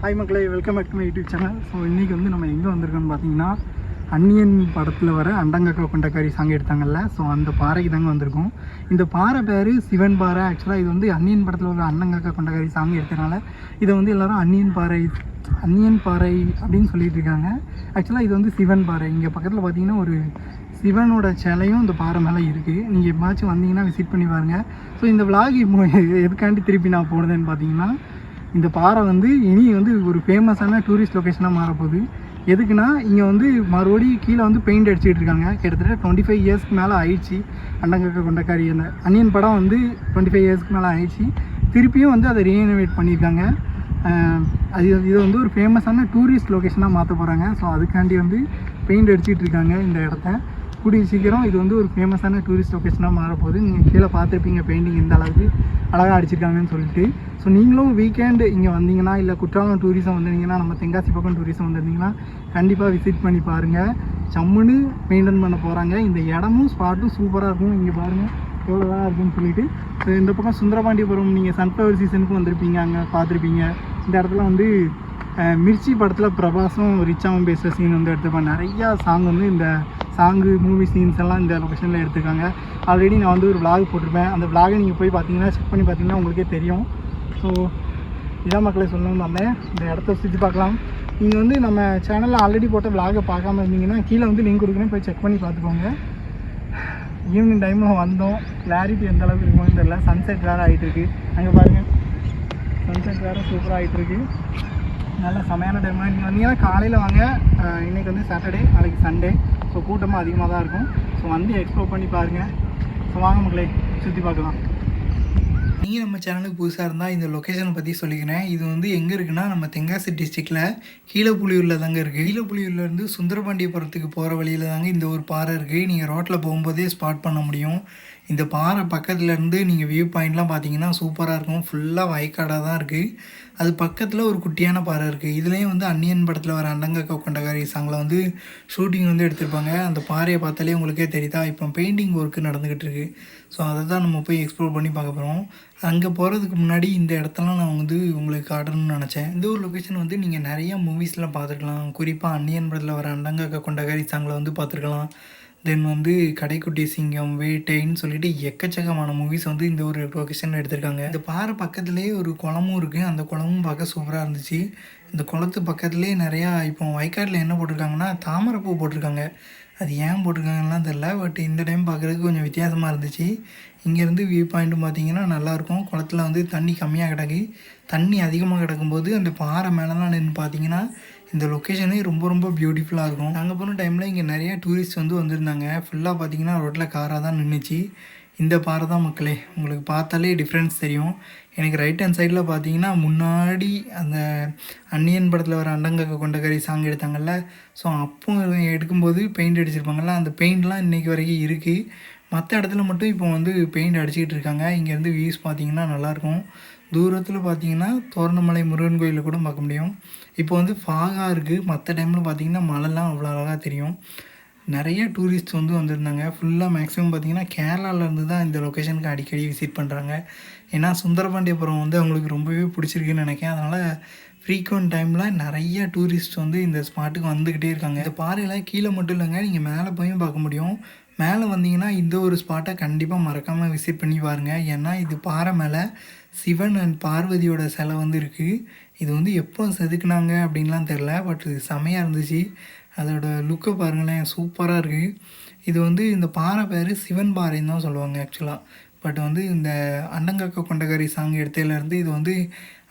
Hi மக்களே, welcome back to my YouTube channel. So இன்றைக்கி வந்து நம்ம எங்கே வந்திருக்கோம்னு பார்த்தீங்கன்னா, அன்னியன் படத்தில் வர அண்டங்கக்கா கொண்டக்காரி சாங் எடுத்தாங்கல்ல, ஸோ அந்த பாறைக்கு தாங்க வந்திருக்கோம். இந்த பாறை பேர் சிவன் பாறை. ஆக்சுவலாக இது வந்து அன்னியன் படத்தில் வர அண்டங்கக்கா கொண்டக்காரி சாங் எடுத்தனால இதை வந்து எல்லோரும் அன்னியன் பாறை அப்படின்னு சொல்லிட்டு இருக்காங்க. ஆக்சுவலாக இது வந்து சிவன் பாறை. இங்கே பக்கத்தில் பார்த்தீங்கன்னா ஒரு சிவனோட சிலையும் இந்த பாறை மேலே இருக்குது. நீங்கள் எப்போச்சும் வந்தீங்கன்னா விசிட் பண்ணி பாருங்கள். ஸோ இந்த விலாக் எதுக்காண்டி திருப்பி நான் போனதுன்னு பார்த்தீங்கன்னா, இந்த பாறை வந்து இனி வந்து ஒரு ஃபேமஸான டூரிஸ்ட் லொக்கேஷனாக மாறப்போகுது. எதுக்குன்னா, இங்கே வந்து மறுபடியும் கீழே வந்து பெயிண்ட் அடிச்சுட்டு இருக்காங்க. கிட்டத்தட்ட 25 இயர்ஸ்க்கு மேலே ஆயிடுச்சு. அண்டங்கக்கா கொண்டக்காரி அந்த அன்னியன் படம் வந்து 25 இயர்ஸ்க்கு மேலே ஆயிடுச்சு. திருப்பியும் வந்து அதை ரீஇனோவேட் பண்ணியிருக்காங்க. இது வந்து ஒரு ஃபேமஸான டூரிஸ்ட் லொக்கேஷனாக மாற்ற போகிறாங்க. ஸோ அதுக்காண்டி வந்து பெயிண்ட் அடிச்சுட்டு இருக்காங்க இந்த இடத்த. கூடிய சீக்கிரம் இது வந்து ஒரு ஃபேமஸான டூரிஸ்ட் லொக்கேஷனாக மாறப்போகுது. நீங்கள் கீழே பார்த்துருப்பீங்க பெயிண்டிங் எந்த அளவுக்கு அழகாக அடிச்சிருக்காங்கன்னு சொல்லிட்டு. ஸோ நீங்களும் வீக்கெண்டு இங்கே வந்தீங்கன்னா, இல்லை குற்றாலம் டூரிசம் வந்திருந்தீங்கன்னா, நம்ம தென்காசி பக்கம் டூரிசம் வந்திருந்தீங்கன்னா கண்டிப்பாக விசிட் பண்ணி பாருங்கள். சம்முன்னு மெயின்டைன் பண்ண போகிறாங்க. இந்த இடமும் ஸ்பாட்டும் சூப்பராக இருக்கும். இங்கே பாருங்கள் எவ்வளோதான் இருக்குன்னு சொல்லிட்டு. ஸோ இந்த பக்கம் சுந்தரபாண்டியபுரம் நீங்கள் சன்ஃப்ளவர் சீசனுக்கு வந்திருப்பீங்க, அங்கே பார்த்துருப்பீங்க. இந்த இடத்துல வந்து மிர்ச்சி படத்தில் பிரபாஸும் ரிச்சாவும் பேசுகிற சீன் வந்து எடுத்துருப்பாங்க. நிறையா சாங் வந்து இந்த மூவி சீன்ஸ் எல்லாம் இந்த லொக்கேஷனில் எடுத்துருக்காங்க. ஆல்ரெடி நான் வந்து ஒரு விளாக் போட்டிருப்பேன். அந்த விளாகை நீங்கள் போய் பார்த்தீங்கன்னா, செக் பண்ணி பார்த்தீங்கன்னா உங்களுக்கே தெரியும். ஸோ இதான் மக்களை சொல்லணும்னு வந்தேன். இந்த இடத்த சுற்றி பார்க்கலாம். நீங்கள் வந்து நம்ம சேனலில் ஆல்ரெடி போட்ட விளாகை பார்க்காம இருந்தீங்கன்னா கீழே வந்து லிங்க் கொடுக்குறேன், போய் செக் பண்ணி பார்த்துக்கோங்க. ஈவினிங் டைமில் வந்தோம். கிளாரிட்டி எந்த அளவுக்கு இருக்குமோன்னு தெரியல. சன்செட் வேறு ஆகிட்டுருக்கு. அங்கே பாருங்கள், சன்செட் வேறு சூப்பராக ஆகிட்டுருக்கு. நல்ல செமையான டைமாக நீங்கள் வந்தீங்கன்னா காலையில் வாங்க. இன்றைக்கி வந்து சாட்டர்டே, நாளைக்கு சண்டே. ஸோ கூட்டமாக அதிகமாக தான் இருக்கும். ஸோ வந்து எக்ஸ்ப்ளோர் பண்ணி பாருங்கள். ஸோ வாங்க மக்களே, சுற்றி பார்க்கலாம். நீங்கள் நம்ம சேனலுக்கு புதுசாக இருந்தால் இந்த லொக்கேஷனை பற்றி சொல்லிக்கிறேன். இது வந்து எங்கே இருக்குன்னா, நம்ம தென்காசி டிஸ்ட்ரிக்டில் கீழப்புலியூரில் தாங்க இருக்குது. கீழப்புலியூர்லேருந்து சுந்தரபாண்டியபுரத்துக்கு போகிற வழியில் தாங்க இந்த ஒரு பாறை இருக்குது. நீங்கள் ரோட்டில் போகும்போதே ஸ்பாட் பண்ண முடியும். இந்த பாறை பக்கத்துலேருந்து நீங்கள் வியூ பாயிண்ட்லாம் பார்த்தீங்கன்னா சூப்பராக இருக்கும். ஃபுல்லாக வயக்காடாக தான் இருக்குது. அது பக்கத்தில் ஒரு குட்டியான பாறை இருக்குது. இதுலேயும் வந்து அன்னியன் படத்தில் வர அண்டங்கக்கா கொண்டக்காரி சாங்கில் வந்து ஷூட்டிங் வந்து எடுத்திருப்பாங்க. அந்த பாறையை பார்த்தாலே உங்களுக்கே தெரியுதா. இப்போ பெயிண்டிங் ஒர்க்கு நடந்துக்கிட்டு இருக்குது. ஸோ அதை தான் நம்ம போய் எக்ஸ்ப்ளோர் பண்ணி பார்க்க போகிறோம். அங்கே போகிறதுக்கு முன்னாடி இந்த இடத்தெல்லாம் நான் வந்து உங்களுக்கு காட்டணும்னு நினச்சேன். இந்த ஒரு லொக்கேஷன் வந்து நீங்கள் நிறையா மூவிஸ்லாம் பார்த்துருக்கலாம். குறிப்பாக அன்னியன் படத்தில் வர அண்டங்கக்கா கொண்டக்காரி சாங்கில் வந்து பார்த்துருக்கலாம். தென் வந்து கடைக்குட்டி சிங்கம், வேட்டைன்னு சொல்லிட்டு எக்கச்சக்கமான மூவிஸ் வந்து இந்த ஒரு லொக்கேஷனில் எடுத்திருக்காங்க. இந்த பாறை பக்கத்துலேயே ஒரு குளமும் இருக்குது. அந்த குளமும் பார்க்க சூப்பராக இருந்துச்சு. இந்த குளத்து பக்கத்துலேயே நிறையா இப்போ வயக்காட்டில் என்ன போட்டிருக்காங்கன்னா, தாமரைப்பூ போட்டிருக்காங்க. அது ஏன் போட்டிருக்காங்கலாம் தெரில. பட் இந்த டைம் பார்க்குறதுக்கு கொஞ்சம் வித்தியாசமாக இருந்துச்சு. இங்கேருந்து வியூ பாயிண்ட்டும் பார்த்தீங்கன்னா நல்லாயிருக்கும். குளத்தில் வந்து தண்ணி கம்மியாக கிடக்கு. தண்ணி அதிகமாக கிடக்கும்போது அந்த பாறை மேலெலாம் நின்று பார்த்தீங்கன்னா இந்த லொக்கேஷனே ரொம்ப ரொம்ப பியூட்டிஃபுல்லாக இருக்கும். நாங்கள் போன டைமில் இங்கே நிறையா டூரிஸ்ட் வந்து வந்திருந்தாங்க. ஃபுல்லாக பார்த்தீங்கன்னா ரோட்டில் காராக தான் நின்றுச்சு. இந்த பாறை தான் மக்களே, உங்களுக்கு பார்த்தாலே டிஃப்ரென்ஸ் தெரியும். எனக்கு ரைட் ஹேண்ட் சைடில் பார்த்தீங்கன்னா முன்னாடி அந்த அன்னியன் படத்தில் வர அண்டங்கக்கா கொண்டக்காரி சாங் எடுத்தாங்கல்ல, ஸோ அப்போ எடுக்கும்போது பெயிண்ட் அடிச்சிருப்பாங்கல்ல, அந்த பெயிண்ட்லாம் இன்றைக்கி வரைக்கும் இருக்குது. மற்ற இடத்துல மட்டும் இப்போ வந்து பெயிண்ட் அடிச்சுக்கிட்டு இருக்காங்க. இங்கேருந்து வியூஸ் பார்த்தீங்கன்னா நல்லாயிருக்கும். தூரத்தில் பார்த்தீங்கன்னா தோரணமலை முருகன் கோயிலில் கூட பார்க்க முடியும். இப்போ வந்து ஃபாகாக இருக்குது. மற்ற டைமில் பார்த்தீங்கன்னா மழைலாம் அவ்வளோ அழகாக தெரியும். நிறைய டூரிஸ்ட் வந்து வந்திருந்தாங்க. ஃபுல்லாக மேக்ஸிமம் பார்த்திங்கன்னா கேரளாவிலேருந்து தான் இந்த லொக்கேஷனுக்கு அடிக்கடி விசிட் பண்ணுறாங்க. ஏன்னா சுந்தரபாண்டியபுரம் வந்து அவங்களுக்கு ரொம்பவே பிடிச்சிருக்குன்னு நினைக்கிறேன். அதனால் ஃப்ரீக்வெண்ட் டைமில் நிறைய டூரிஸ்ட் வந்து இந்த ஸ்பாட்டுக்கு வந்துக்கிட்டே இருக்காங்க. இந்த பாறையில் கீழே மட்டும் இல்லைங்க, நீங்கள் மேலே போயும் பார்க்க முடியும். மேலே வந்தீங்கன்னா இந்த ஒரு ஸ்பாட்டை கண்டிப்பாக மறக்காமல் விசிட் பண்ணி பாருங்கள். ஏன்னா இது பாறை மேலே சிவன் அண்ட் பார்வதியோட சிலை வந்து இருக்குது. இது வந்து எப்போ செதுக்குனாங்க அப்படின்லாம் தெரில. பட் இது செமையாக இருந்துச்சு. அதோட லுக்கை பாருங்களேன், சூப்பராக இருக்குது. இது வந்து இந்த பாறை பேர் சிவன் பாறைன்னு தான் சொல்லுவாங்க ஆக்சுவலாக. பட் வந்து இந்த அண்டங்கக்கா கொண்டக்காரி சாங் எடுத்ததுலேருந்து இது வந்து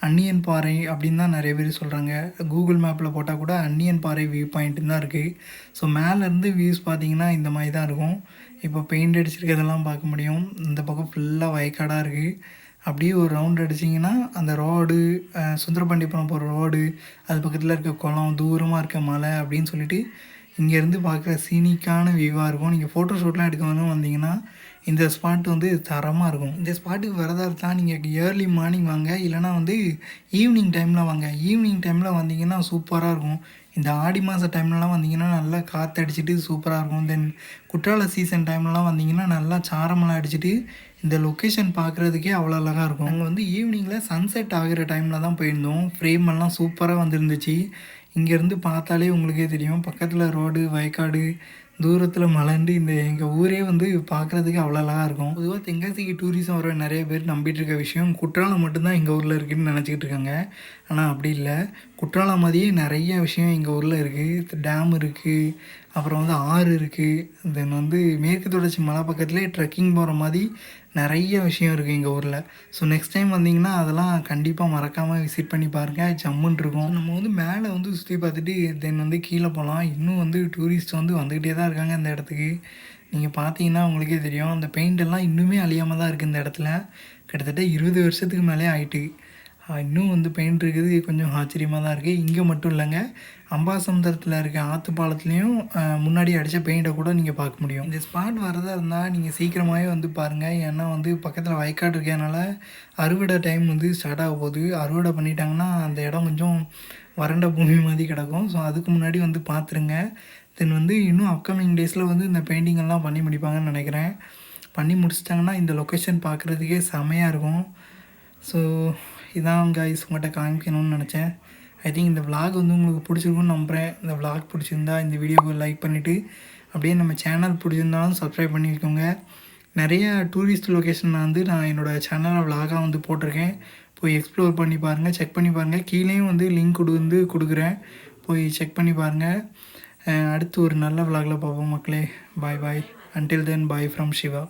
அன்னியன் பாறை அப்படின்னு தான் நிறைய பேர் சொல்கிறாங்க. கூகுள் மேப்பில் போட்டால் கூட அன்னியன் பாறை வியூ பாயிண்ட்டுன்னு தான் இருக்குது. ஸோ மேலேருந்து வியூஸ் பார்த்தீங்கன்னா இந்த மாதிரி தான் இருக்கும். இப்போ பெயிண்ட் அடிச்சிருக்கிறதெல்லாம் பார்க்க முடியும். இந்த பக்கம் ஃபுல்லாக வயக்காடாக இருக்குது. அப்படியே ஒரு ரவுண்ட் அடிச்சிங்கன்னா அந்த ரோடு, சுந்தரபாண்டியபுரம் போகிற ரோடு, அது பக்கத்தில் இருக்க குளம், தூரமாக இருக்க மலை அப்படின்னு சொல்லிட்டு இங்கேருந்து பார்க்குற சீனிக்கான வியூவாக இருக்கும். நீங்கள் ஃபோட்டோ ஷூட்லாம் எடுக்க வந்தீங்கன்னா இந்த ஸ்பாட் வந்து தரமாக இருக்கும். இந்த ஸ்பாட்டுக்கு வரதா இருந்தால் நீங்கள் ஏர்லி மார்னிங் வாங்க, இல்லைனா வந்து ஈவினிங் டைமில் வாங்க. ஈவினிங் டைமில் வந்தீங்கன்னா சூப்பராக இருக்கும். இந்த ஆடி மாத டைம்லலாம் வந்தீங்கன்னா நல்லா காற்றடிச்சிட்டு சூப்பராக இருக்கும். தென் குற்றால சீசன் டைம்லலாம் வந்தீங்கன்னா நல்லா சாரமெல்லாம் அடிச்சுட்டு இந்த லொக்கேஷன் பார்க்குறதுக்கே அவ்வளோ அழகாக இருக்கும். அங்கே வந்து ஈவினிங்கில் சன்செட் ஆகிற டைமில் தான் போயிருந்தோம். ஃப்ரேம் எல்லாம் சூப்பராக வந்துருந்துச்சு. இங்கேருந்து பார்த்தாலே உங்களுக்கே தெரியும், பக்கத்தில் ரோடு, வயக்காடு, தூரத்தில் மலைண்டு இந்த எங்கள் ஊரே வந்து பார்க்குறதுக்கு அவ்வளோ அழகாக இருக்கும். பொதுவாக தென்காசிக்கு டூரிசம் வர நிறைய பேர் நம்பிட்டு இருக்க விஷயம் குற்றாலம் மட்டும்தான் எங்கள் ஊரில் இருக்குதுன்னு நினச்சிக்கிட்டு இருக்காங்க. ஆனால் அப்படி இல்லை. குற்றாலம் மாதிரியே நிறைய விஷயம் எங்கள் ஊரில் இருக்குது. டேம் இருக்குது, அப்புறம் வந்து ஆறு இருக்குது. தென் வந்து மேற்கு தொடர்ச்சி மலை பக்கத்துலேயே ட்ரெக்கிங் போகிற மாதிரி நிறைய விஷயம் இருக்குது எங்கள் ஊரில். ஸோ நெக்ஸ்ட் டைம் வந்தீங்கன்னா அதெல்லாம் கண்டிப்பாக மறக்காமல் விசிட் பண்ணி பாருங்கள். ஜம்முன்னு இருக்கும். நம்ம வந்து மேலே வந்து சுற்றி பார்த்துட்டு தென் வந்து கீழே போகலாம். இன்னும் வந்து டூரிஸ்ட் வந்து வந்துக்கிட்டே தான் இருக்காங்க இந்த இடத்துக்கு. நீங்கள் பார்த்தீங்கன்னா உங்களுக்கே தெரியும், அந்த பெயிண்டெல்லாம் இன்னுமே அழியாமல் தான் இருக்குது இந்த இடத்துல. கிட்டத்தட்ட 20 வருஷத்துக்கு மேலே ஆகிட்டு இன்னும் வந்து பெயிண்ட் இருக்குது. கொஞ்சம் ஆச்சரியமாக தான் இருக்குது. இங்கே மட்டும் இல்லைங்க, அம்பாசமுத்திரத்தில் இருக்க ஆற்று பாலத்துலேயும் முன்னாடி அடித்த பெயிண்ட்டை கூட நீங்கள் பார்க்க முடியும். இந்த ஸ்பாட் வரதா இருந்தால் நீங்கள் சீக்கிரமாகவே வந்து பாருங்கள். ஏன்னா வந்து பக்கத்தில் வயக்காடு இருக்கிறதுனால அறுவடை டைம் வந்து ஸ்டார்ட் ஆக போகுது. அறுவடை பண்ணிட்டாங்கன்னா அந்த இடம் கொஞ்சம் வறண்ட பூமி மாதிரி கிடக்கும். ஸோ அதுக்கு முன்னாடி வந்து பார்த்துருங்க. தென் வந்து இன்னும் அப்கமிங் டேஸில் வந்து இந்த பெயிண்டிங்கெல்லாம் பண்ணி முடிப்பாங்கன்னு நினைக்கிறேன். பண்ணி முடிச்சிட்டாங்கன்னா இந்த லொக்கேஷன் பார்க்குறதுக்கே செமையாக இருக்கும். ஸோ இதான் கைஸ் உங்கள்கிட்ட காமிக்கணும்னு நினச்சேன். ஐ திங்க் இந்த விளாக் வந்து உங்களுக்கு பிடிச்சிருக்குன்னு நம்புகிறேன். இந்த விளாக் பிடிச்சிருந்தா இந்த வீடியோவை லைக் பண்ணிவிட்டு அப்படியே நம்ம சேனல் பிடிச்சிருந்தாலும் சப்ஸ்கிரைப் பண்ணியிருக்கோங்க. நிறைய டூரிஸ்ட் லொக்கேஷன் வந்து நான் என்னோடய சேனலில் விளாகாக வந்து போட்டிருக்கேன். போய் எக்ஸ்ப்ளோர் பண்ணி பாருங்கள், செக் பண்ணி பாருங்கள். கீழேயும் வந்து லிங்க் வந்து கொடுக்குறேன், போய் செக் பண்ணி பாருங்கள். அடுத்து ஒரு நல்ல விளாகில் பார்ப்போம் மக்களே. Bye bye. Until then bye from Siva.